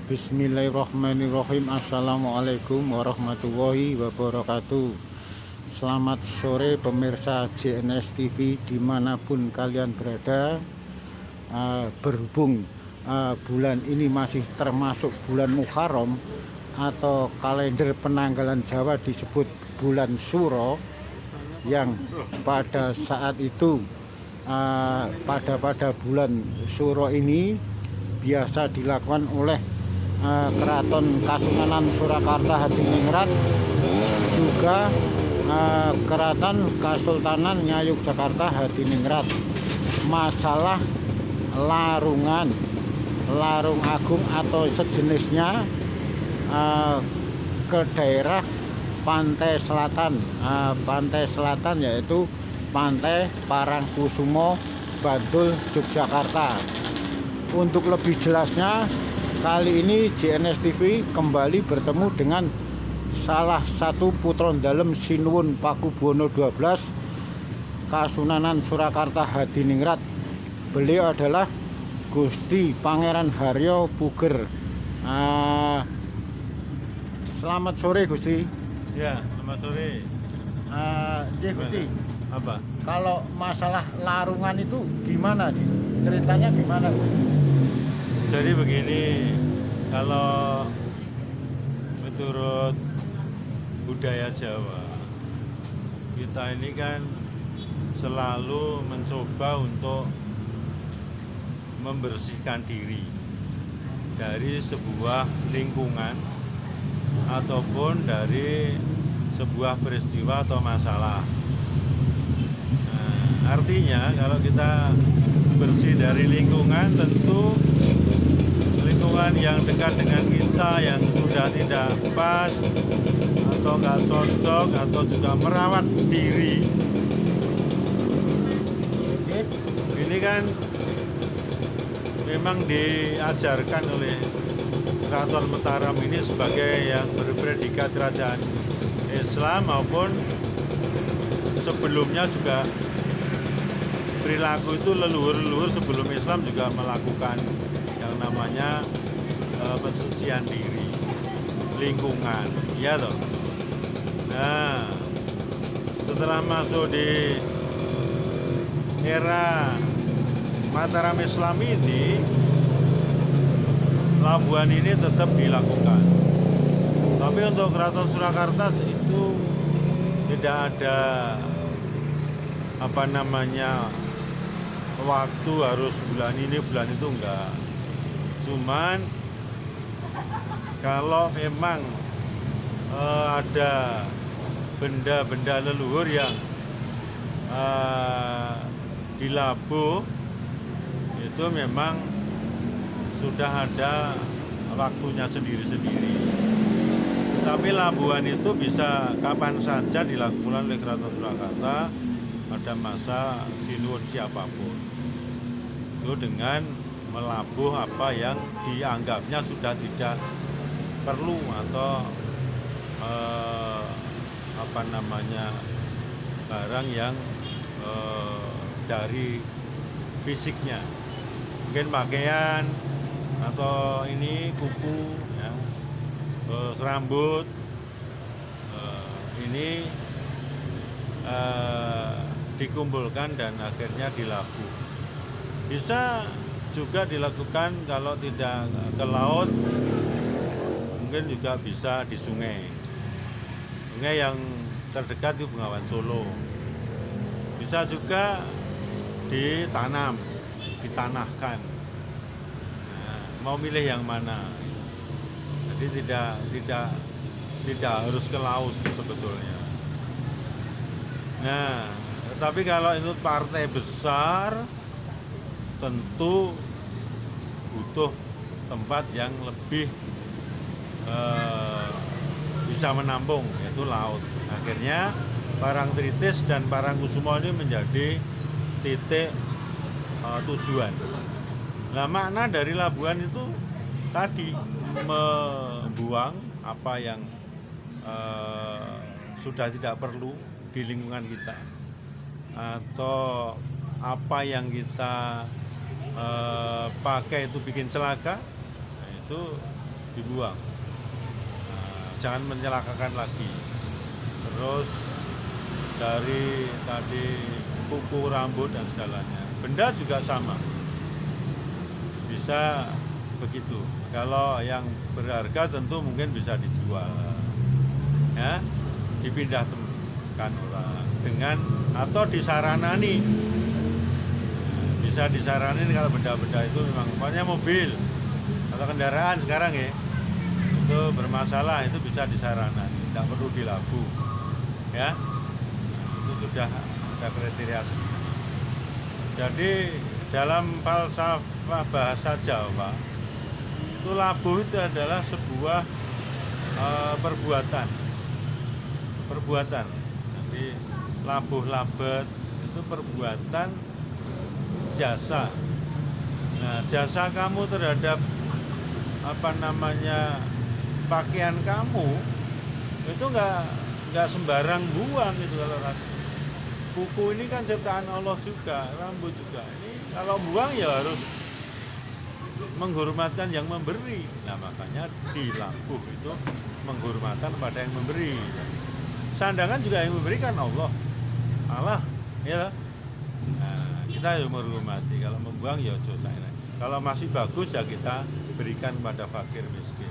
Bismillahirrahmanirrahim. Assalamualaikum warahmatullahi wabarakatuh. Selamat sore pemirsa JNS TV dimanapun kalian berada. Berhubung bulan ini masih termasuk bulan Muharram atau kalender penanggalan Jawa disebut bulan Suro, yang pada saat itu pada bulan Suro ini biasa dilakukan oleh Keraton Kasunanan Surakarta Hadiningrat, juga Keraton Kasultanan Ngayogyakarta Hadiningrat, masalah larung agung atau sejenisnya ke daerah pantai selatan yaitu Pantai Parangkusumo, Bantul, Yogyakarta. Untuk lebih jelasnya, kali ini JNS TV kembali bertemu dengan salah satu putra dalem Sinuwun Pakubuwono 12 Kasunanan Surakarta Hadiningrat. Beliau adalah Gusti Pangeran Haryo Puger. Selamat sore Gusti. Ya, selamat sore. Gusti, Apa? kalau masalah larungan itu gimana nih? Ceritanya gimana, Gusti? Jadi begini, kalau menurut budaya Jawa, kita ini kan selalu mencoba untuk membersihkan diri dari sebuah lingkungan ataupun dari sebuah peristiwa atau masalah. Nah, artinya kalau kita bersih dari lingkungan, tentu lingkungan yang dekat dengan kita yang sudah tidak pas atau nggak cocok atau juga merawat diri. Ini kan memang diajarkan oleh Keraton Mataram ini sebagai yang berpredikat kerajaan Islam, maupun sebelumnya juga perilaku itu leluhur-leluhur sebelum Islam juga melakukan yang namanya pensucian diri, lingkungan, ya toh. Nah, setelah masuk di era Mataram Islam ini, labuhan ini tetap dilakukan. Tapi untuk Keraton Surakarta itu tidak ada waktu harus bulan ini bulan itu, enggak. Cuman kalau memang ada benda-benda leluhur yang dilabuh, itu memang sudah ada waktunya sendiri-sendiri. Tapi labuhan itu bisa kapan saja dilakukan oleh Keraton Surakarta pada masa Sinuwun siapapun. Itu dengan melabuh apa yang dianggapnya sudah tidak perlu atau barang yang dari fisiknya, mungkin pakaian atau ini kuku, ya, terus rambut, ini dikumpulkan dan akhirnya dilabuh. Bisa juga dilakukan kalau tidak ke laut, mungkin juga bisa di sungai. Sungai yang terdekat di Bengawan Solo. Bisa juga ditanam, ditanahkan. Nah, mau milih yang mana? Jadi tidak harus ke laut sebetulnya. Nah, tetapi kalau itu partai besar, tentu butuh tempat yang lebih bisa menampung, yaitu laut. Akhirnya Parangtritis dan Parangkusumo ini menjadi titik tujuan. Nah, makna dari labuhan itu tadi membuang apa yang sudah tidak perlu di lingkungan kita, atau apa yang kita pakai itu bikin celaka, nah itu dibuang. Jangan mencelakakan lagi. Terus dari tadi kuku, rambut dan segalanya. Benda juga sama. Bisa begitu. Kalau yang berharga tentu mungkin bisa dijual. Ya, dipindahkan orang dengan atau disaranani. Bisa disaranin kalau benda-benda itu memang umpamanya mobil atau kendaraan sekarang ya. Itu bermasalah, itu bisa disaranani, tidak perlu dilabu. Ya. Itu sudah ada kriteria sendiri. Jadi dalam falsafah bahasa Jawa itu labuh itu adalah sebuah perbuatan. Jadi labuh labet itu perbuatan jasa. Nah, jasa kamu terhadap pakaian kamu itu nggak sembarang buang gitu. Kalau kuku ini kan ciptaan Allah juga, rambut juga. Ini kalau buang ya harus menghormatkan yang memberi. Nah, makanya dilabuh itu menghormatan pada yang memberi. Sandangan juga yang memberikan Allah, ya. Nah, kita harus menghormati. Kalau membuang ya dosa. Kalau masih bagus ya kita berikan kepada fakir miskin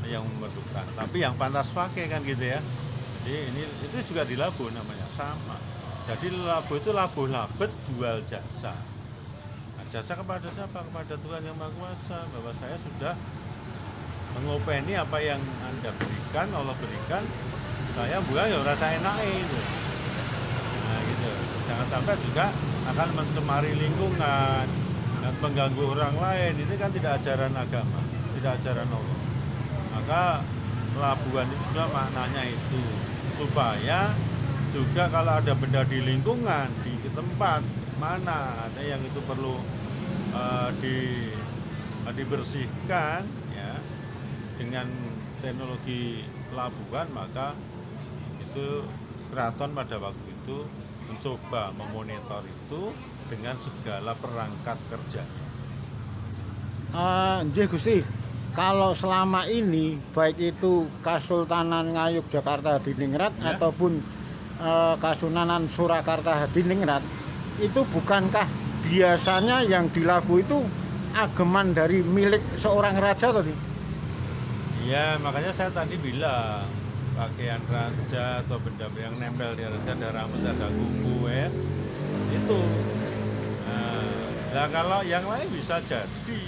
yang memerlukan. Tapi yang pantas pakai kan gitu ya. Jadi itu juga dilabuh namanya, sama. Jadi labuh itu labuh labet jual jasa. Nah, jasa kepada siapa? Kepada Tuhan Yang Maha Kuasa. Bahwa saya sudah mengopeni apa yang Anda berikan, Allah berikan. Saya buang ya rasa enak itu. Nah gitu. Jangan sampai juga akan mencemari lingkungan dan mengganggu orang lain. Ini kan tidak ajaran agama, tidak ajaran Allah. Maka pelabuhan itu sudah maknanya itu, supaya juga kalau ada benda di lingkungan, di tempat mana ada yang itu perlu dibersihkan ya dengan teknologi pelabuhan, maka itu keraton pada waktu itu mencoba memonitor itu dengan segala perangkat kerjanya. Nggih Gusti, kalau selama ini baik itu Kasultanan Ngayuk Jakarta Hadiningrat Ya. ataupun Kasunanan Surakarta Hadiningrat, itu bukankah biasanya yang dilabuh itu ageman dari milik seorang raja tadi? Iya, makanya saya tadi bilang pakaian raja atau benda yang nempel di raja, ada rambut, ada kuku ya, itu. Nah, kalau yang lain bisa jadi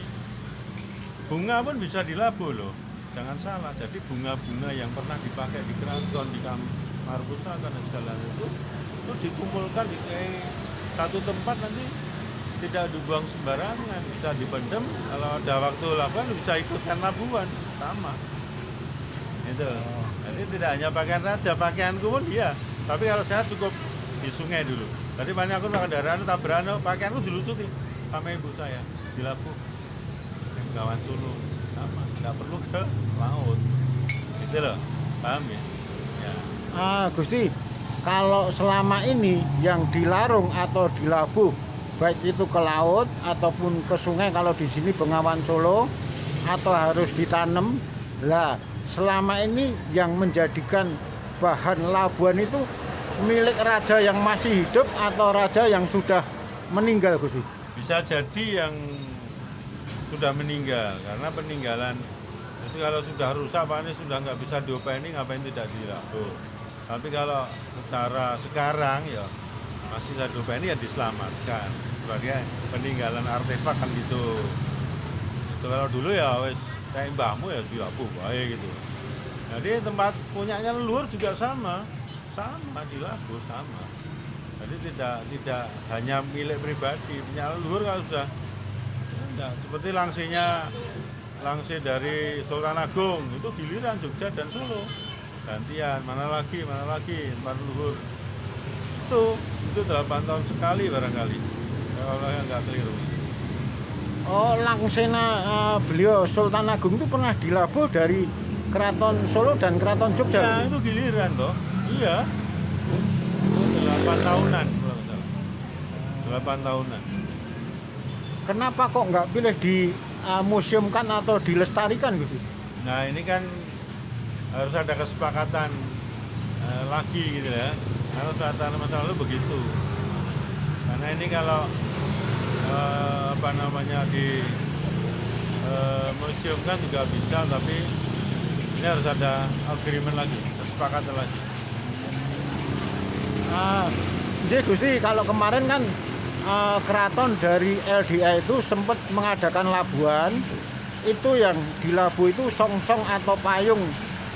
bunga pun bisa dilabuh loh, jangan salah. Jadi bunga-bunga yang pernah dipakai di keraton, di kamar pusaka dan segala itu dikumpulkan di satu tempat, nanti tidak dibuang sembarangan, bisa dipendem. Kalau ada waktu labuhan bisa ikutkan labuhan sama. Itu. Jadi tidak hanya pakaian raja, pakaianku pun iya. Tapi kalau saya cukup di sungai dulu. Tadi banyak aku pakai kendaraan tabrakan, pakaianku dilucuti sama ibu saya, dilabuh. Gawan Solo sama, nggak perlu ke laut. Gitu loh, paham ya? Ya. Gusti, kalau selama ini yang dilarung atau dilabuh baik itu ke laut ataupun ke sungai, kalau di sini Bengawan Solo, atau harus ditanam, lah selama ini yang menjadikan bahan labuhan itu milik raja yang masih hidup atau raja yang sudah meninggal, Gusti? Bisa jadi yang sudah meninggal, karena peninggalan itu kalau sudah rusak, paling sudah nggak bisa diopeni, ngapain tidak dilabuh. Tapi kalau secara sekarang ya masih bisa diopeni, ya diselamatkan sebagai peninggalan artefak kan gitu. Itu kalau dulu ya wes kayak mbahmu ya dilabuh baik gitu. Jadi tempat punyanya leluhur juga sama dilabuh sama. Jadi tidak hanya milik pribadi, punya leluhur kalau sudah enggak. Seperti langsir dari Sultan Agung itu giliran Jogja dan Solo gantian, mana lagi tempat leluhur itu 8 tahun sekali barangkali kalau yang nggak keliru. Oh, langsena beliau Sultan Agung itu pernah dilabuh dari Keraton Solo dan Keraton Jogja. Ya, itu giliran toh. Iya. 8 tahunan kalau nggak salah. 8 tahunan. Kenapa kok nggak pilih di museumkan atau dilestarikan, Gus? Nah ini kan harus ada kesepakatan lagi gitu ya. Kalau tatanan masa lalu begitu. Karena ini kalau di museum kan juga bisa, tapi ini harus ada agreement lagi, kesepakatan lagi. Jadi Gusti, kalau kemarin kan keraton dari LDA itu sempat mengadakan labuan. Itu yang dilabuh itu songsong atau payung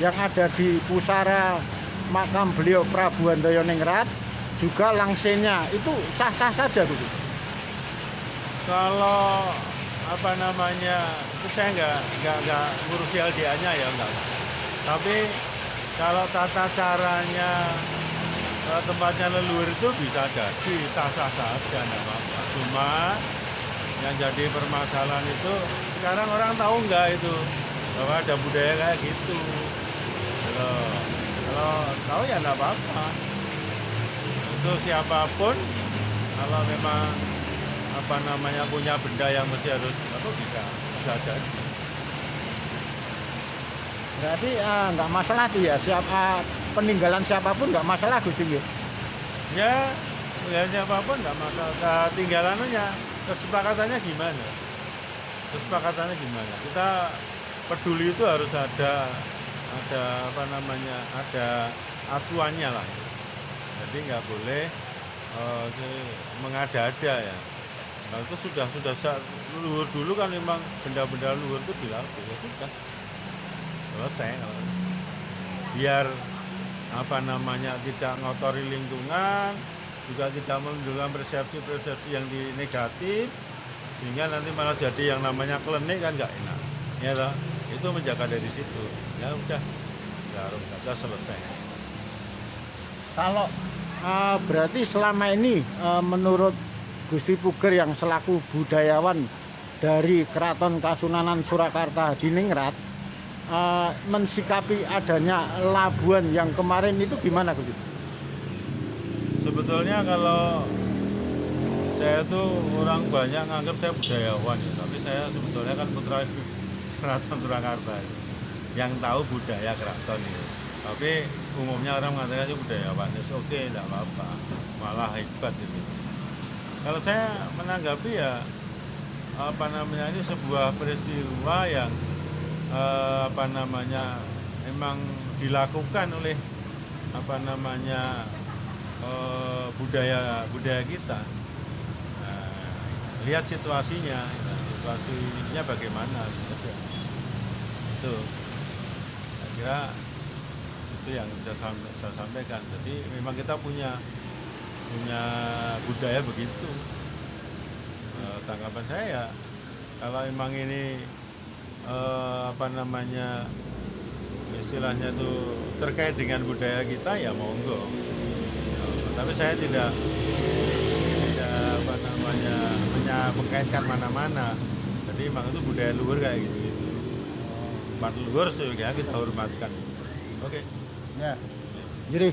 yang ada di pusara makam beliau Prabu Handayoningrat, juga langsenya itu sah-sah saja Gusti. Kalau itu saya nggak ngurusi LDA-nya ya, enggak. Tapi kalau tata caranya tempatnya leluhur itu bisa jadi sah-sah saja, enggak apa-apa. Cuma yang jadi permasalahan itu sekarang orang tahu nggak itu bahwa ada budaya kayak gitu. Kalau tahu ya enggak apa-apa. Itu siapapun kalau memang punya benda yang mesti harus bisa jadi. Berarti nggak masalah tuh ya, peninggalan siapapun nggak masalah Gusti. Ya, peninggalan siapapun nggak masalah. Tinggalannya, kesepakatannya gimana? Kita peduli itu harus ada acuannya lah. Jadi nggak boleh mengada-ada ya. Nah itu sudah leluhur dulu kan, memang benda-benda leluhur itu dilakukan, ya sudah selesai. Biar tidak ngotori lingkungan, juga tidak menimbulkan persepsi yang negatif, sehingga nanti malah jadi yang namanya klinik kan nggak enak. Ya toh? Itu menjaga dari situ. Ya udah, garum kata selesai. Kalau berarti selama ini menurut Gusti Puger yang selaku budayawan dari Keraton Kasunanan Surakarta Hadiningrat, mensikapi adanya labuan yang kemarin itu gimana Gusti? Sebetulnya kalau saya tuh orang banyak nganggap saya budayawan ya, tapi saya sebetulnya kan putra Keraton Surakarta yang tahu budaya keraton itu. Tapi umumnya orang mengatakan itu budayawan, ya oke, tidak apa-apa, malah hebat itu. Kalau saya menanggapi ya ini sebuah peristiwa yang memang dilakukan oleh budaya kita. Lihat situasinya bagaimana gitu. Itu saya kira itu yang saya sampaikan. Jadi memang kita punya budaya begitu. Tanggapan saya, kalau memang ini istilahnya tuh terkait dengan budaya kita ya monggo. Tapi saya tidak mengkaitkan mana-mana. Jadi memang itu budaya luhur kayak gitu. Tempat luhur ya kita hormatkan. Oke. Ya. Jadi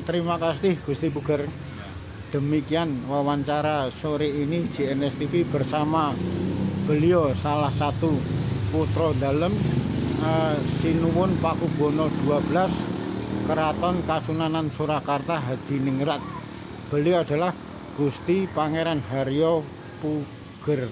terima kasih Gusti Puger. Demikian wawancara sore ini JNS TV bersama beliau, salah satu putra dalem Sinuwun Pakubono 12 Keraton Kasunanan Surakarta Hadiningrat. Beliau adalah Gusti Pangeran Haryo Puger.